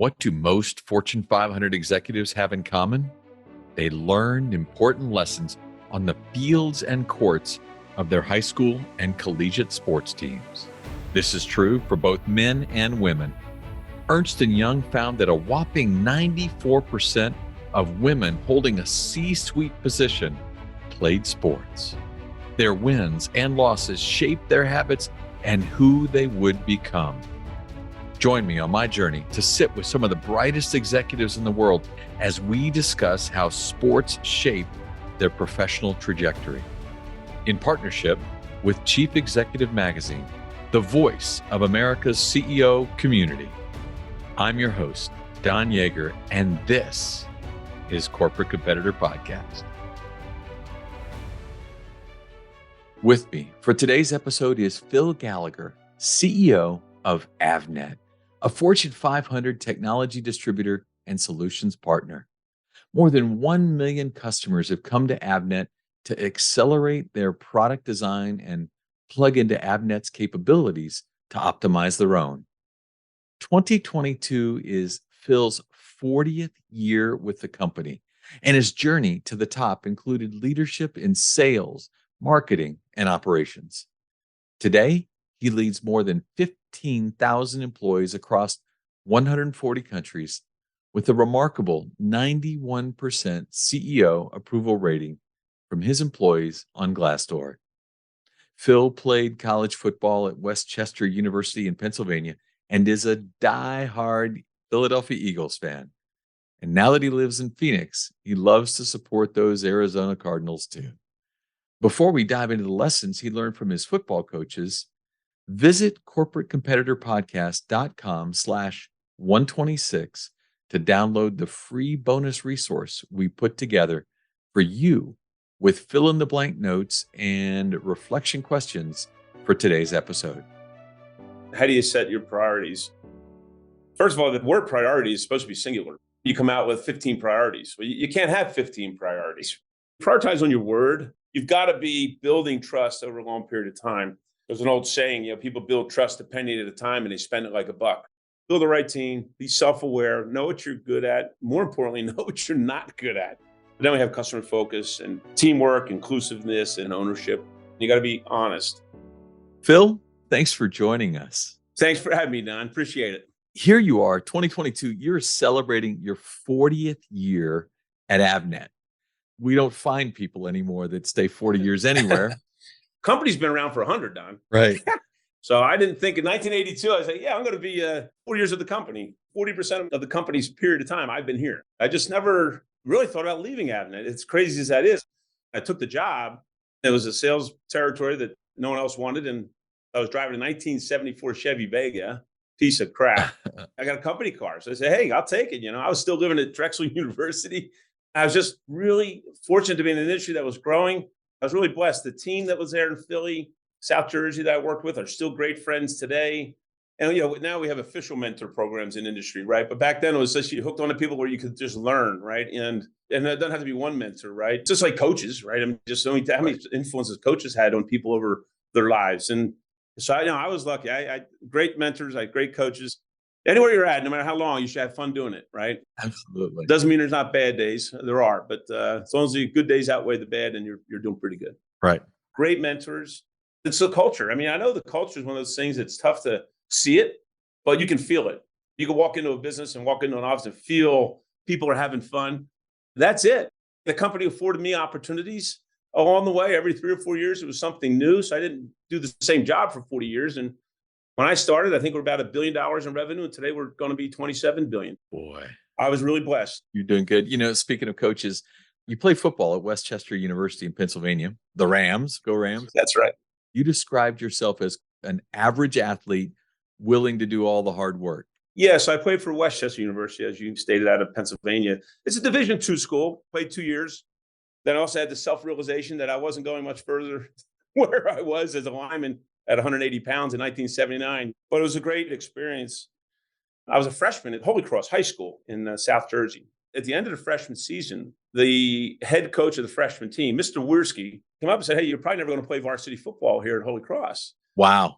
What do most Fortune 500 executives have in common? They learned important lessons on the fields and courts of their high school and collegiate sports teams. This is true for both men and women. Ernst & Young found that a whopping 94% of women holding a C-suite position played sports. Their wins and losses shaped their habits and who they would become. Join me on my journey to sit with some of the brightest executives in the world as we discuss how sports shape their professional trajectory. In partnership with Chief Executive Magazine, the voice of America's CEO community, I'm your host, Don Yeager, and this is Corporate Competitor Podcast. With me for today's episode is Phil Gallagher, CEO of Avnet, a Fortune 500 technology distributor and solutions partner. More than 1 million customers have come to Avnet to accelerate their product design and plug into Avnet's capabilities to optimize their own. 2022 is Phil's 40th year with the company, and his journey to the top included leadership in sales, marketing, and operations. Today, he leads more than 15,000 employees across 140 countries with a remarkable 91% CEO approval rating from his employees on Glassdoor. Phil played college football at West Chester University in Pennsylvania and is a die-hard Philadelphia Eagles fan. And now that he lives in Phoenix, he loves to support those Arizona Cardinals too. Before we dive into the lessons he learned from his football coaches, visit corporatecompetitorpodcast.com/126 to download the free bonus resource we put together for you with fill-in-the-blank notes and reflection questions for today's episode. How do you set your priorities? First of all, the word priority is supposed to be singular. You come out with 15 priorities. Well, you can't have 15 priorities. Prioritize on your word. You've got to be building trust over a long period of time. There's an old saying, people build trust a penny at a time and they spend it like a buck. Build the right team, be self-aware, know what you're good at. More importantly, know what you're not good at. But then we have customer focus and teamwork, inclusiveness, and ownership. You got to be honest. Phil, thanks for joining us. Thanks for having me, Don. Appreciate it. Here you are, 2022, you're celebrating your 40th year at Avnet. We don't find people anymore that stay 40 years anywhere. Company's been around for 100, Don. Right. So I didn't think in 1982, I said, I'm going to be 40 years of the company. 40% of the company's period of time I've been here. I just never really thought about leaving Avnet. It's crazy as that is. I took the job. It was a sales territory that no one else wanted. And I was driving a 1974 Chevy Vega, piece of crap. I got a company car. So I said, hey, I'll take it. I was still living at Drexel University. I was just really fortunate to be in an industry that was growing. I was really blessed. The team that was there in Philly, South Jersey that I worked with are still great friends today. And now we have official mentor programs in industry, right? But back then it was just you hooked on to people where you could just learn, right? And it doesn't have to be one mentor, right? Just like coaches, right? I mean, just how many influences coaches had on people over their lives. And so I was lucky. I great mentors, I had great coaches. Anywhere you're at, no matter how long, you should have fun doing it, right? Absolutely. Doesn't mean there's not bad days. There are, but as long as the good days outweigh the bad, and you're doing pretty good. Right. Great mentors. It's the culture. I mean, I know the culture is one of those things that's tough to see it, but you can feel it. You can walk into a business and walk into an office and feel people are having fun. That's it. The company afforded me opportunities along the way. Every 3 or 4 years, it was something new. So I didn't do the same job for 40 years. And when I started, I think we're about $1 billion in revenue. And today we're going to be $27 billion. Boy, I was really blessed. You're doing good. Speaking of coaches, you play football at West Chester University in Pennsylvania. The Rams, go Rams. That's right. You described yourself as an average athlete willing to do all the hard work. Yes, I played for West Chester University, as you stated, out of Pennsylvania. It's a Division II school. Played 2 years. Then I also had the self-realization that I wasn't going much further where I was as a lineman at 180 pounds in 1979. But it was a great experience. I was a freshman at Holy Cross High School in South Jersey. At the end of the freshman season, the head coach of the freshman team, Mr. Wiersky, came up and said, hey, you're probably never going to play varsity football here at Holy Cross. Wow.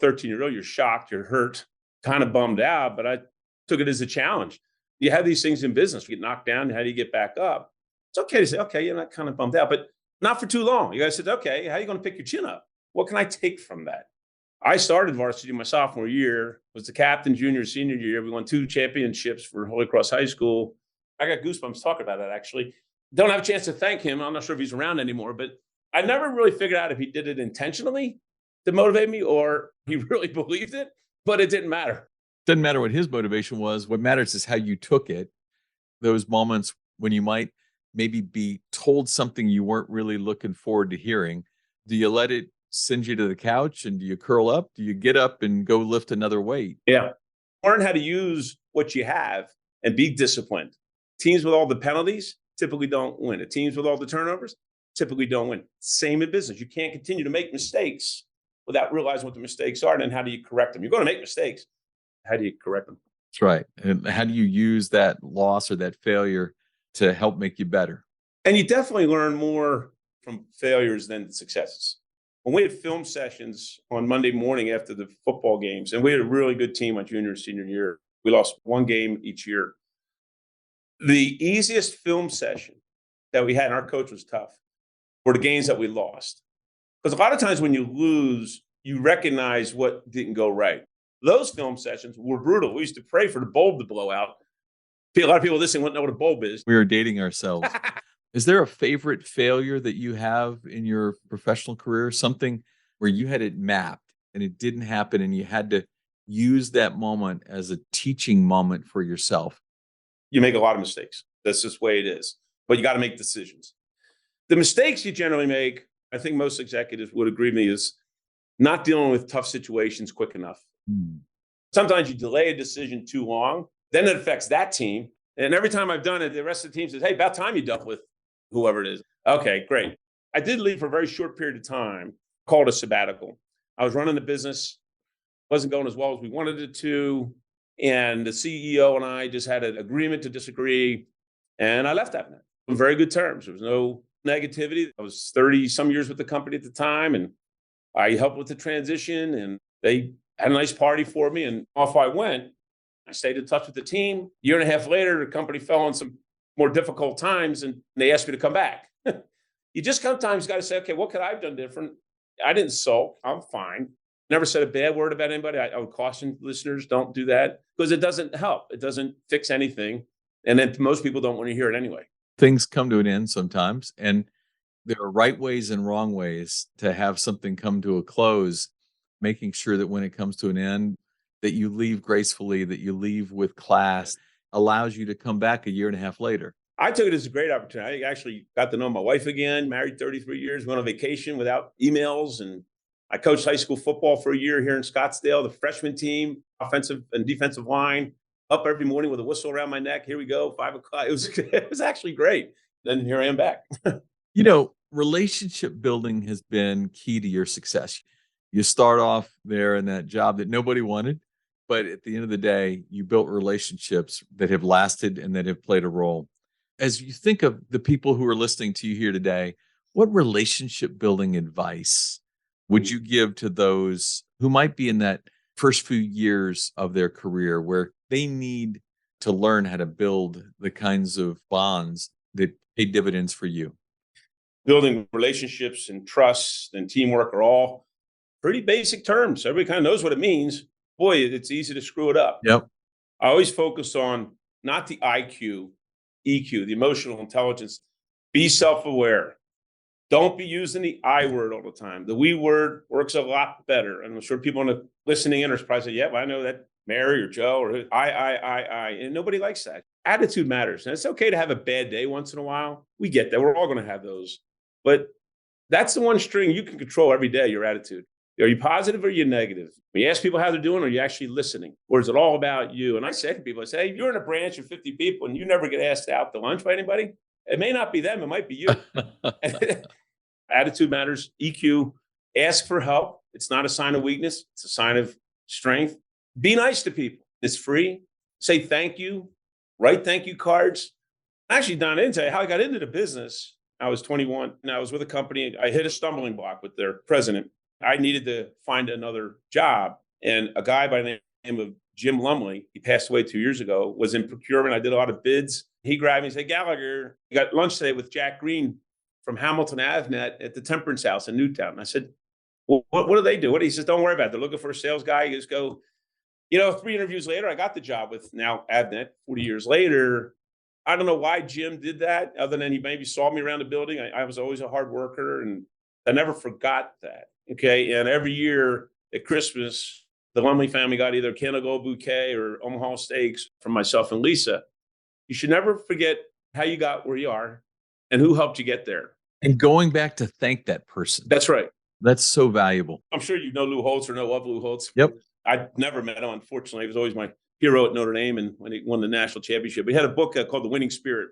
13-year-old, you're shocked, you're hurt, kind of bummed out. But I took it as a challenge. You have these things in business. You get knocked down. How do you get back up? It's okay to say, okay, you're not kind of bummed out, but not for too long. You guys said, okay, how are you going to pick your chin up? What can I take from that? I started varsity my sophomore year, was the captain junior, senior year. We won 2 championships for Holy Cross High School. I got goosebumps talking about that, actually. Don't have a chance to thank him. I'm not sure if he's around anymore, but I never really figured out if he did it intentionally to motivate me or he really believed it, but it didn't matter. Doesn't matter what his motivation was. What matters is how you took it. Those moments when you might maybe be told something you weren't really looking forward to hearing. Do you let it send you to the couch and do you curl up? Do you get up and go lift another weight? Yeah. Learn how to use what you have and be disciplined. Teams with all the penalties typically don't win. The teams with all the turnovers typically don't win. Same in business. You can't continue to make mistakes without realizing what the mistakes are. And then how do you correct them? You're going to make mistakes. How do you correct them? That's right. And how do you use that loss or that failure to help make you better? And you definitely learn more from failures than successes. When we had film sessions on Monday morning after the football games, and we had a really good team my junior and senior year, we lost 1 game each year. The easiest film session that we had, and our coach was tough, were the games that we lost. Because a lot of times when you lose, you recognize what didn't go right. Those film sessions were brutal. We used to pray for the bulb to blow out. A lot of people listening wouldn't know what a bulb is. We are dating ourselves. Is there a favorite failure that you have in your professional career? Something where you had it mapped and it didn't happen and you had to use that moment as a teaching moment for yourself? You make a lot of mistakes. That's just the way it is. But you got to make decisions. The mistakes you generally make, I think most executives would agree with me, is not dealing with tough situations quick enough. Sometimes you delay a decision too long, then it affects that team. And every time I've done it, the rest of the team says, hey, about time you dealt with whoever it is. Okay, great. I did leave for a very short period of time, called a sabbatical. I was running the business, wasn't going as well as we wanted it to. And the CEO and I just had an agreement to disagree. And I left Avnet on very good terms. There was no negativity. I was 30 some years with the company at the time. And I helped with the transition and they had a nice party for me. And off I went. I stayed in touch with the team. 1.5 years later, the company fell on some more difficult times and they asked me to come back. You just sometimes got to say, okay, what could I have done different? I didn't sulk. I'm fine. Never said a bad word about anybody. I would caution listeners, don't do that because it doesn't help. It doesn't fix anything. And then most people don't want to hear it anyway. Things come to an end sometimes, and there are right ways and wrong ways to have something come to a close, making sure that when it comes to an end, that you leave gracefully, that you leave with class, allows you to come back 1.5 years later. I took it as a great opportunity. I actually got to know my wife again, married 33 years, went on vacation without emails. And I coached high school football for a year here in Scottsdale, the freshman team, offensive and defensive line, up every morning with a whistle around my neck. Here we go, 5 o'clock. It was actually great. Then here I am back. Relationship building has been key to your success. You start off there in that job that nobody wanted, but at the end of the day, you built relationships that have lasted and that have played a role. As you think of the people who are listening to you here today, what relationship building advice would you give to those who might be in that first few years of their career where they need to learn how to build the kinds of bonds that pay dividends for you? Building relationships and trust and teamwork are all pretty basic terms. Everybody kind of knows what it means. Boy, it's easy to screw it up. Yep. I always focus on not the IQ, EQ, the emotional intelligence. Be self-aware. Don't be using the I word all the time. The we word works a lot better. And I'm sure people in the listening in are probably saying, yeah, well, I know that Mary or Joe or I. And nobody likes that. Attitude matters. And it's okay to have a bad day once in a while. We get that. We're all going to have those. But that's the one string you can control every day, your attitude. Are you positive or are you negative? When you ask people how they're doing, are you actually listening? Or is it all about you? And I say to people, I say, hey, you're in a branch of 50 people and you never get asked out to lunch by anybody. It may not be them. It might be you. Attitude matters. EQ. Ask for help. It's not a sign of weakness. It's a sign of strength. Be nice to people. It's free. Say thank you. Write thank you cards. Actually, Don, I didn't tell you how I got into the business. I was 21 and I was with a company. I hit a stumbling block with their president. I needed to find another job. And a guy by the name of Jim Lumley, he passed away 2 years ago, was in procurement. I did a lot of bids. He grabbed me and said, Gallagher, you got lunch today with Jack Green from Hamilton Avnet at the Temperance House in Newtown. And I said, well, what do they do? He says, don't worry about it. They're looking for a sales guy. You just go, 3 interviews later, I got the job with now Avnet 40 years later. I don't know why Jim did that, other than he maybe saw me around the building. I was always a hard worker, and I never forgot that. Okay. And every year at Christmas, the Lumley family got either a Candle Gold bouquet or Omaha steaks from myself and Lisa. You should never forget how you got where you are and who helped you get there. And going back to thank that person. That's right. That's so valuable. I'm sure you know Lou Holtz or know of Lou Holtz. Yep. I never met him, unfortunately. He was always my hero at Notre Dame, and when he won the national championship. He had a book called The Winning Spirit.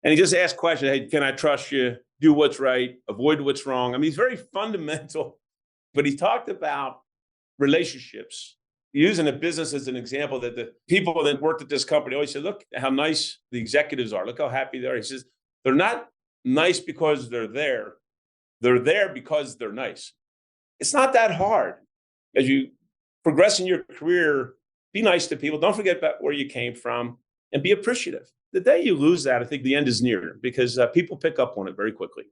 And he just asked questions, hey, can I trust you? Do what's right, avoid what's wrong. I mean, he's very fundamental, but he talked about relationships, using a business as an example, that the people that worked at this company always said, look how nice the executives are. Look how happy they are. He says, they're not nice because they're there. They're there because they're nice. It's not that hard. As you progress in your career, be nice to people. Don't forget about where you came from and be appreciative. The day you lose that, I think the end is near, because people pick up on it very quickly.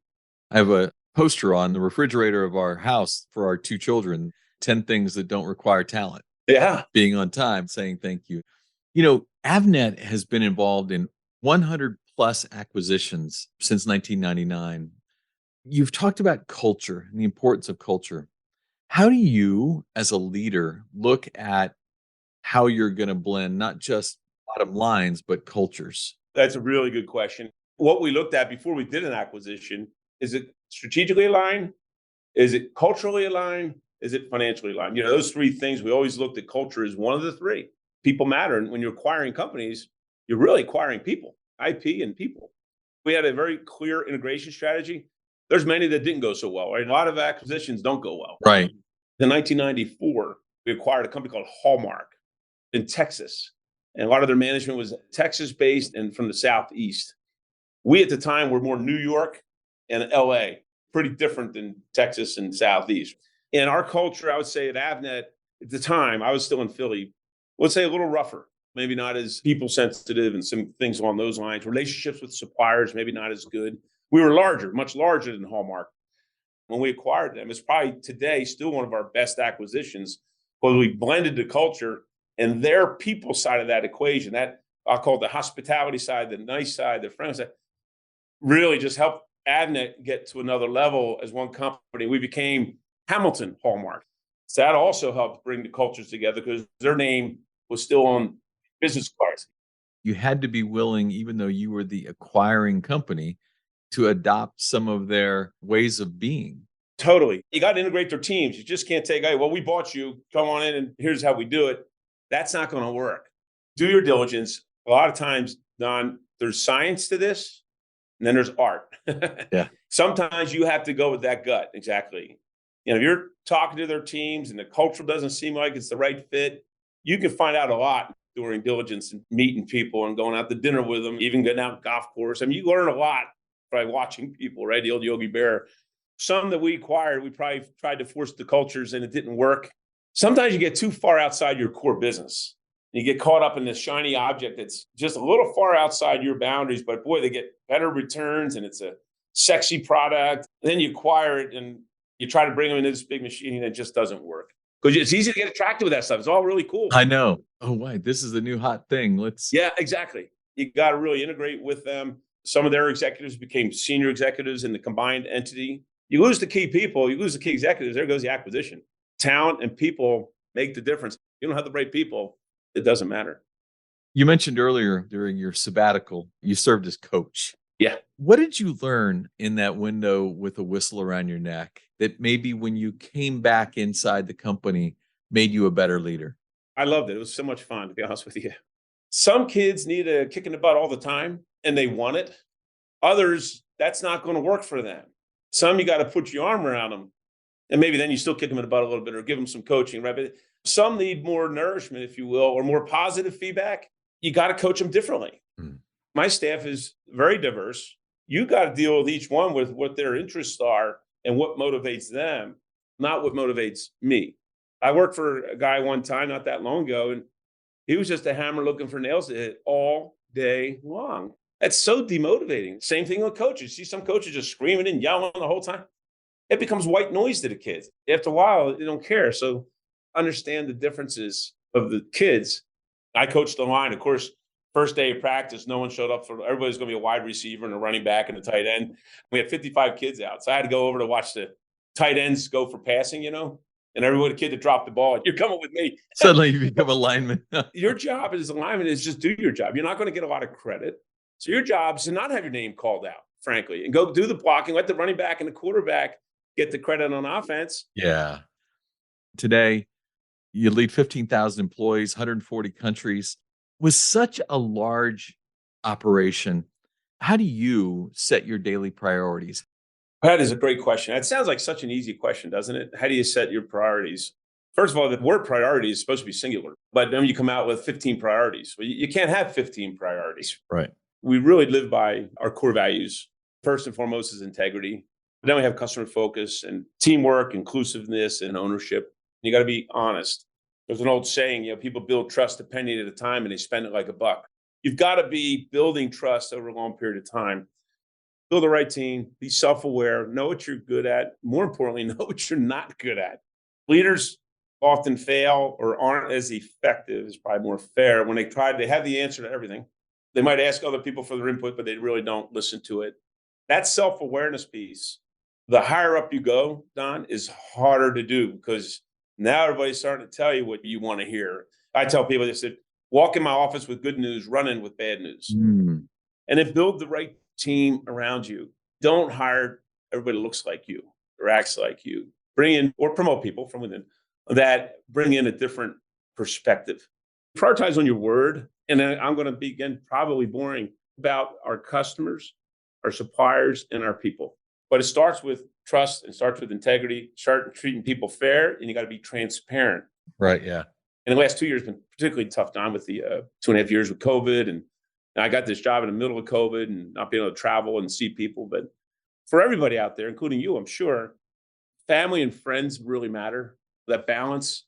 I have a poster on the refrigerator of our house for our 2 children, 10 things that don't require talent. Yeah. Being on time, saying thank you. Avnet has been involved in 100 plus acquisitions since 1999. You've talked about culture and the importance of culture. How do you, as a leader, look at how you're going to blend not just bottom lines, but cultures? That's a really good question. What we looked at before we did an acquisition, is it strategically aligned? Is it culturally aligned? Is it financially aligned? Those 3 things, we always looked at culture as one of the 3. People matter. And when you're acquiring companies, you're really acquiring people, IP and people. We had a very clear integration strategy. There's many that didn't go so well, right? A lot of acquisitions don't go well. Right. In 1994, we acquired a company called Hallmark in Texas. And a lot of their management was Texas-based and from the Southeast. We, at the time, were more New York and LA, pretty different than Texas and Southeast. And our culture, I would say at Avnet, at the time, I was still in Philly, let's say a little rougher, maybe not as people sensitive and some things along those lines. Relationships with suppliers, maybe not as good. We were larger, much larger than Hallmark. When we acquired them, it's probably today still one of our best acquisitions, because we blended the culture and their people side of that equation, that I'll call it the hospitality side, the nice side, the friendly side, really just helped Avnet get to another level as one company. We became Hamilton Hallmark. So that also helped bring the cultures together, because their name was still on business cards. You had to be willing, even though you were the acquiring company, to adopt some of their ways of being. Totally. You got to integrate their teams. You just can't take, hey, well, we bought you, come on in and here's how we do it. That's not going to work. Do your diligence. A lot of times, Don, there's science to this, and then there's art. Yeah. Sometimes you have to go with that gut. Exactly. If you're talking to their teams and the culture doesn't seem like it's the right fit, you can find out a lot during diligence and meeting people and going out to dinner with them, even getting out golf course. I mean, you learn a lot by watching people, right? The old Yogi Bear. Some that we acquired, we probably tried to force the cultures and it didn't work. Sometimes you get too far outside your core business. You get caught up in this shiny object that's just a little far outside your boundaries, but boy, they get better returns and it's a sexy product. And then you acquire it and you try to bring them into this big machine and it just doesn't work. Because it's easy to get attracted with that stuff. It's all really cool. I know. Oh, wait, this is the new hot thing. Yeah, exactly. You got to really integrate with them. Some of their executives became senior executives in the combined entity. You lose the key people, you lose the key executives, there goes the acquisition. Talent and people make the difference. You don't have the right people, it doesn't matter. You mentioned earlier during your sabbatical, you served as coach. Yeah. What did you learn in that window with a whistle around your neck that maybe when you came back inside the company made you a better leader? I loved it. It was so much fun, to be honest with you. Some kids need a kick in the butt all the time and they want it. Others, that's not going to work for them. Some, you got to put your arm around them. And maybe then you still kick them in the butt a little bit or give them some coaching, right? But some need more nourishment, if you will, or more positive feedback. You got to coach them differently. Mm. My staff is very diverse. You got to deal with each one with what their interests are and what motivates them, not what motivates me. I worked for a guy one time, not that long ago, and He was just a hammer looking for nails to hit all day long. That's so demotivating. Same thing with coaches. See some coaches just screaming and yelling the whole time. It becomes white noise to the kids. After a while, they don't care. So understand the differences of the kids. I coached the line. Of course, first day of practice, no one showed up. For everybody's going to be a wide receiver and a running back and a tight end. We had 55 kids out. So I had to go over to watch the tight ends go for passing, and every kid that dropped the ball, you're coming with me. Suddenly you become a lineman. Your job as a lineman is just do your job. You're not going to get a lot of credit. So your job is to not have your name called out, frankly, and go do the blocking. Let the running back and the quarterback get the credit on offense. Yeah. Today, you lead 15,000 employees, 140 countries. With such a large operation, how do you set your daily priorities? That is a great question. It sounds like such an easy question, doesn't it? How do you set your priorities? First of all, the word priority is supposed to be singular, but then you come out with 15 priorities. Well, you can't have 15 priorities. Right. We really live by our core values. First and foremost is integrity. But then we have customer focus and teamwork, inclusiveness, and ownership. You got to be honest. There's an old saying, people build trust a penny at a time and they spend it like a buck. You've got to be building trust over a long period of time. Build the right team, be self-aware, know what you're good at. More importantly, know what you're not good at. Leaders often fail or aren't as effective, is probably more fair, when they have the answer to everything. They might ask other people for their input, but they really don't listen to it. That self-awareness piece, the higher up you go, Don, is harder to do because now everybody's starting to tell you what you want to hear. I tell people, they said, walk in my office with good news, run in with bad news. And then build the right team around you. Don't hire everybody that looks like you or acts like you. Bring in or promote people from within that bring in a different perspective. Prioritize on your word. And then I'm going to be, again, probably boring about our customers, our suppliers, and our people. But it starts with trust and starts with integrity. Start treating people fair, and you got to be transparent. Right. Yeah. And the last 2 years have been particularly tough time with the 2.5 years with COVID. And I got this job in the middle of COVID and not being able to travel and see people. But for everybody out there, including you, I'm sure, family and friends really matter. That balance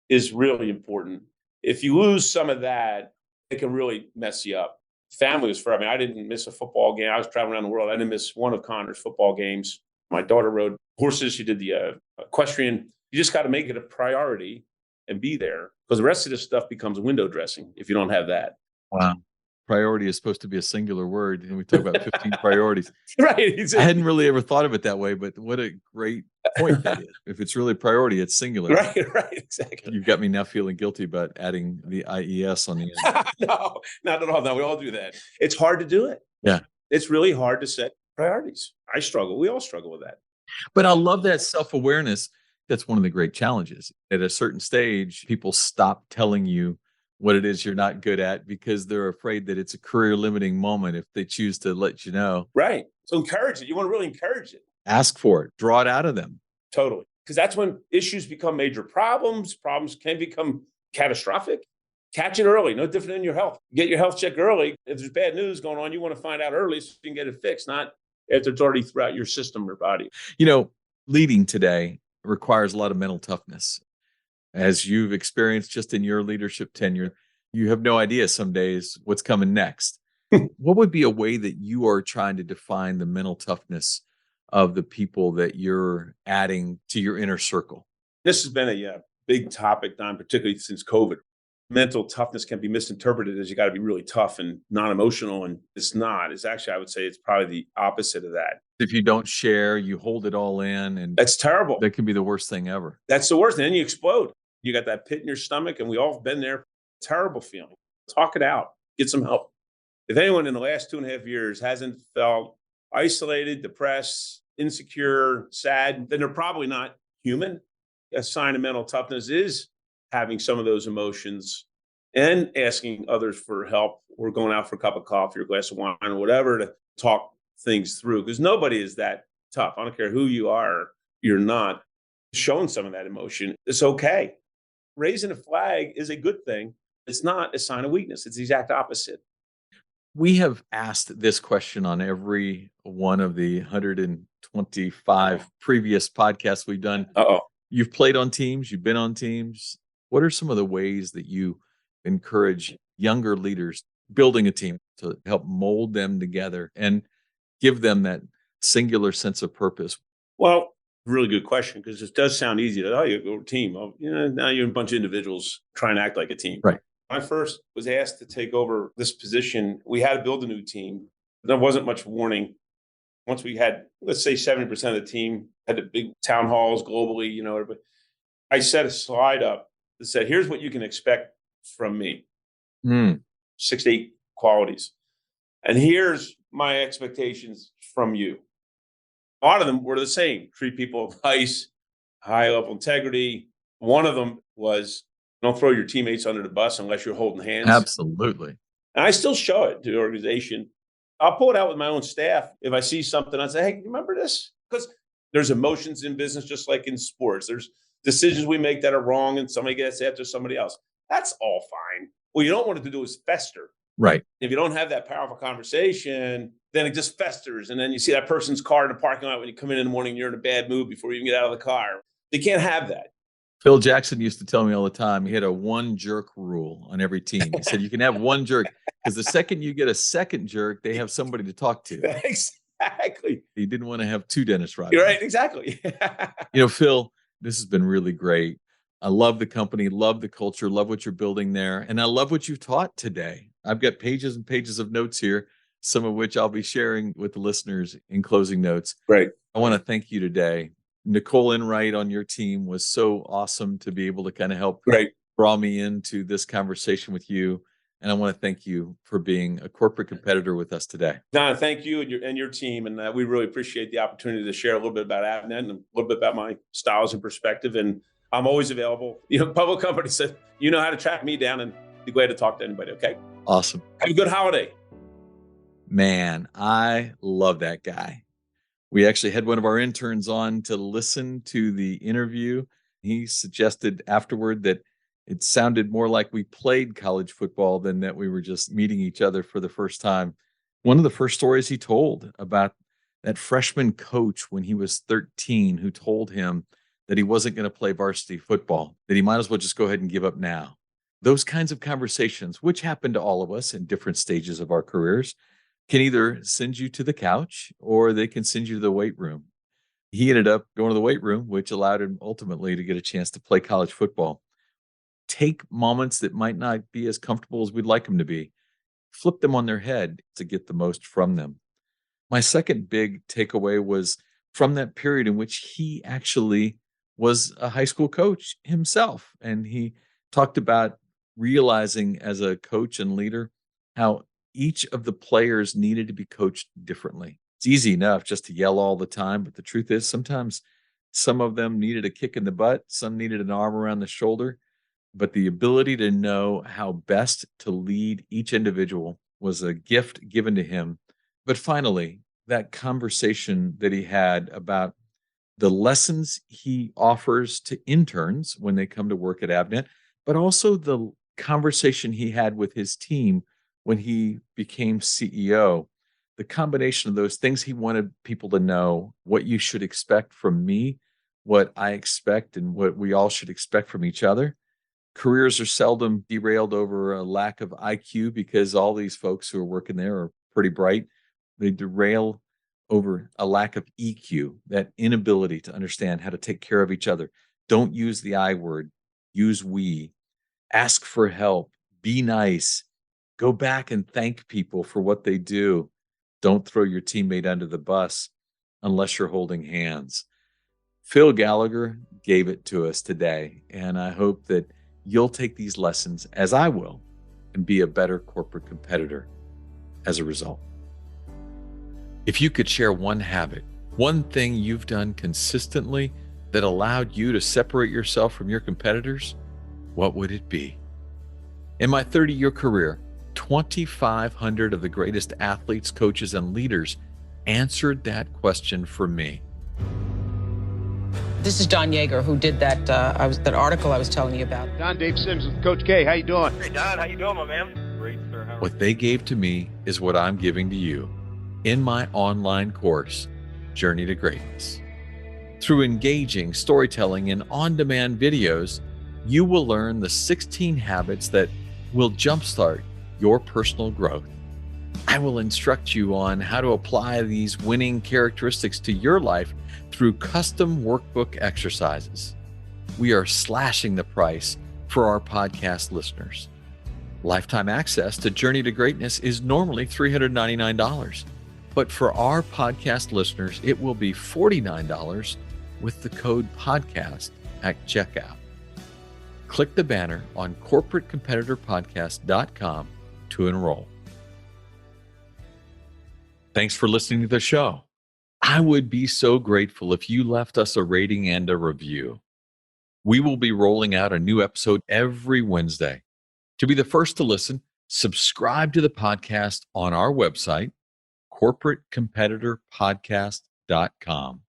is really important. If you lose some of that, it can really mess you up. Family was I didn't miss a football game. I was traveling around the world. I didn't miss one of Connor's football games. My daughter rode horses. She did the equestrian. You just got to make it a priority and be there, because the rest of this stuff becomes window dressing if you don't have that. Wow. Priority is supposed to be a singular word, and we talk about 15 priorities. Right. I hadn't really ever thought of it that way, but what a great point that is. If it's really priority, it's singular. Right, exactly. You've got me now feeling guilty about adding the IES on the end. No, not at all. No, we all do that. It's hard to do it. Yeah. It's really hard to set priorities. I struggle. We all struggle with that. But I love that self-awareness. That's one of the great challenges. At a certain stage, people stop telling you what it is you're not good at because they're afraid that it's a career limiting moment if they choose to let you know. Right. So encourage it. You want to really encourage it. Ask for it. Draw it out of them. Totally. Because that's when issues become major problems. Problems can become catastrophic. Catch it early. No different than your health. Get your health checked early. If there's bad news going on, you want to find out early so you can get it fixed, not after it's already throughout your system or body. Leading today requires a lot of mental toughness. As you've experienced just in your leadership tenure, you have no idea some days what's coming next. What would be a way that you are trying to define the mental toughness of the people that you're adding to your inner circle? This has been a big topic, Don, particularly since COVID. Mental toughness can be misinterpreted as you got to be really tough and non-emotional, and it's not. It's actually, I would say, it's probably the opposite of that. If you don't share, you hold it all in, and that's terrible. That can be the worst thing ever. That's the worst. And then you explode. You got that pit in your stomach, and we all have been there. Terrible feeling. Talk it out. Get some help. If anyone in the last 2.5 years hasn't felt isolated, depressed, insecure, sad, then they're probably not human. A sign of mental toughness is having some of those emotions and asking others for help, or going out for a cup of coffee or a glass of wine or whatever to talk things through. Because nobody is that tough. I don't care who you are, you're not. Showing some of that emotion, it's okay. Raising a flag is a good thing. It's not a sign of weakness. It's the exact opposite. We have asked this question on every one of the 125 previous podcasts we've done. Uh-oh. You've played on teams. You've been on teams. What are some of the ways that you encourage younger leaders building a team to help mold them together and give them that singular sense of purpose? Well, really good question, because it does sound easy to, oh, you're a team. Oh, now you're a bunch of individuals trying to act like a team. Right. When I first was asked to take over this position, we had to build a new team. There wasn't much warning. Once we had, let's say 70% of the team had the big town halls globally, I set a slide up that said, here's what you can expect from me. 6 to 8 qualities. And here's my expectations from you. A lot of them were the same. Treat people with nice, high level integrity. One of them was, don't throw your teammates under the bus unless you're holding hands. Absolutely. And I still show it to the organization. I'll pull it out with my own staff. If I see something, I'll say, hey, you remember this? Because there's emotions in business, just like in sports. There's decisions we make that are wrong, and somebody gets after somebody else. That's all fine. What you don't want it to do is fester. Right. If you don't have that powerful conversation, then it just festers. And then you see that person's car in the parking lot when you come in the morning, you're in a bad mood before you even get out of the car. They can't have that. Phil Jackson used to tell me all the time, he had a one jerk rule on every team. He said, you can have one jerk because the second you get a second jerk, they have somebody to talk to. Exactly. He didn't want to have two Dennis Rodmans. You're right. Exactly. Phil, this has been really great. I love the company, love the culture, love what you're building there. And I love what you've taught today. I've got pages and pages of notes here, some of which I'll be sharing with the listeners in closing notes. Right. I want to thank you today. Nicole Enright on your team was so awesome to be able to kind of help draw me into this conversation with you. And I want to thank you for being a corporate competitor with us today. Don, thank you and your team. And we really appreciate the opportunity to share a little bit about Avnet and a little bit about my styles and perspective. And I'm always available. Public company said, you know how to track me down, and be glad to talk to anybody. Okay. Awesome. Have a good holiday. Man, I love that guy. We actually had one of our interns on to listen to the interview. He suggested afterward that it sounded more like we played college football than that we were just meeting each other for the first time. One of the first stories he told about that freshman coach when he was 13 who told him that he wasn't going to play varsity football, that he might as well just go ahead and give up now. Those kinds of conversations, which happen to all of us in different stages of our careers, can either send you to the couch or they can send you to the weight room. He ended up going to the weight room, which allowed him ultimately to get a chance to play college football. Take moments that might not be as comfortable as we'd like them to be, flip them on their head to get the most from them. My second big takeaway was from that period in which he actually was a high school coach himself. And he talked about realizing as a coach and leader how each of the players needed to be coached differently. It's easy enough just to yell all the time, but the truth is sometimes some of them needed a kick in the butt, some needed an arm around the shoulder, but the ability to know how best to lead each individual was a gift given to him. But finally, that conversation that he had about the lessons he offers to interns when they come to work at Avnet, but also the conversation he had with his team when he became CEO, the combination of those things he wanted people to know, what you should expect from me, what I expect, and what we all should expect from each other. Careers are seldom derailed over a lack of IQ because all these folks who are working there are pretty bright. They derail over a lack of EQ, that inability to understand how to take care of each other. Don't use the I word, use we. Ask for help, be nice. Go back and thank people for what they do. Don't throw your teammate under the bus unless you're holding hands. Phil Gallagher gave it to us today, and I hope that you'll take these lessons, as I will, and be a better corporate competitor as a result. If you could share one habit, one thing you've done consistently that allowed you to separate yourself from your competitors, what would it be? In my 30-year career, 2,500 of the greatest athletes, coaches, and leaders answered that question for me. This is Don Yeager, who did that article I was telling you about. Don, Dave Sims with Coach K. How you doing? Hey, Don. How you doing, my man? Great, sir. What they gave to me is what I'm giving to you in my online course, Journey to Greatness. Through engaging storytelling and on-demand videos, you will learn the 16 habits that will jumpstart your personal growth. I will instruct you on how to apply these winning characteristics to your life through custom workbook exercises. We are slashing the price for our podcast listeners. Lifetime access to Journey to Greatness is normally $399, but for our podcast listeners, it will be $49 with the code podcast at checkout. Click the banner on corporatecompetitorpodcast.com to enroll. Thanks for listening to the show. I would be so grateful if you left us a rating and a review. We will be rolling out a new episode every Wednesday. To be the first to listen, subscribe to the podcast on our website, corporatecompetitorpodcast.com.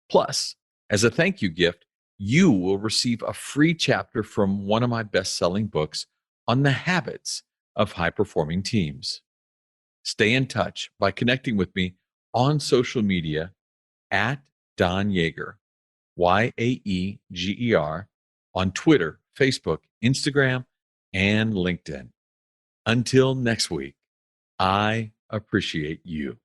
Plus, as a thank you gift, you will receive a free chapter from one of my best-selling books on the habits of high-performing teams. Stay in touch by connecting with me on social media at Don Yeager, Yaeger, on Twitter, Facebook, Instagram, and LinkedIn. Until next week, I appreciate you.